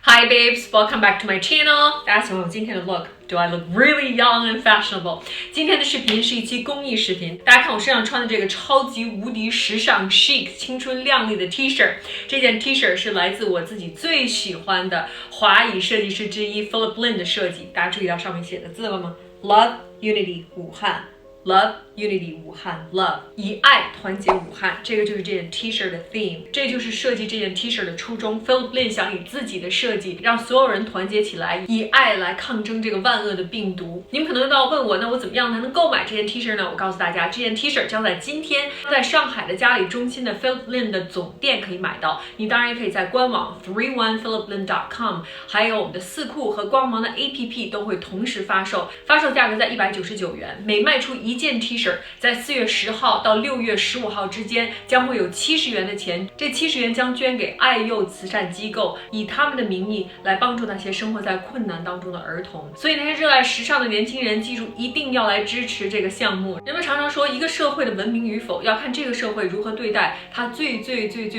Hi babes, welcome back to my channel. 大家喜欢我今天的 look? Do I look really young and fashionable? 今天的视频是一期公益视频。大家看我身上穿的这个超级无敌时尚 chic 青春靓丽的 T-shirt。这件 T-shirt 是来自我自己最喜欢的华裔设计师之一 Phillip 的设计。大家注意到上面写的字了吗？ Love, Unity, 武汉。Love, Unity, 武汉 Love 以爱团结武汉，这个就是这件 T-shirt 的 theme， 这就是设计这件 T-shirt 的初衷。Phillip 想以自己的设计让所有人团结起来，以爱来抗争这个万恶的病毒。你们可能要问我，那我怎么样才能购买这件 T-shirt 呢？我告诉大家，这件 T-shirt 将在今天在上海的嘉里中心的 Phillip 的总店可以买到。你当然也可以在官网 31phillip.com， 还有我们的四库和光芒的 APP 都会同时发售，发售价格在199元，每卖出一件 T-shirt， 在4月10号到6月15号之间将会有70元的钱，这70元将捐给爱幼慈善机构，以他们的名义来帮助那些生活在困难当中的儿童。所以那些热爱时尚的年轻人，记住一定要来支持这个项目。人们常常说，一个社会的文明与否要看这个社会如何对待它最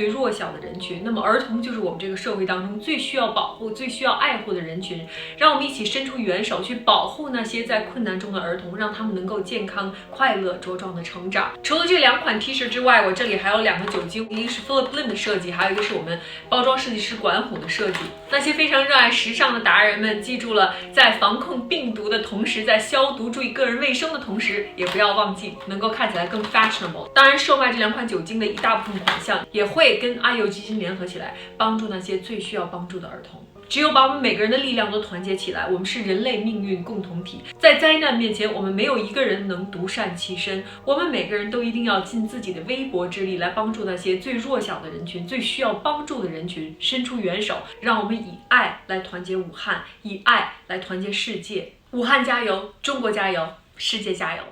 弱小的人群。那么儿童就是我们这个社会当中最需要保护、最需要爱护的人群。让我们一起伸出援手，去保护那些在困难中的儿童，让他们能够健康快乐茁壮的成长。除了这2款 T 恤之外，我这里还有2个酒精，一个是 Phillip 的设计，还有一个是我们包装设计师管虎的设计。那些非常热爱时尚的达人们，记住了，在防控病毒的同时，在消毒注意个人卫生的同时，也不要忘记能够看起来更 fashionable。当然，售卖这2款酒精的一大部分款项也会跟爱幼基金联合起来，帮助那些最需要帮助的儿童。只有把我们每个人的力量都团结起来，我们是人类命运共同体。在灾难面前，我们没有一个人能独善其身，我们每个人都一定要尽自己的微薄之力来帮助那些最弱小的人群、最需要帮助的人群，伸出援手，让我们以爱来团结武汉，以爱来团结世界。武汉加油，中国加油，世界加油！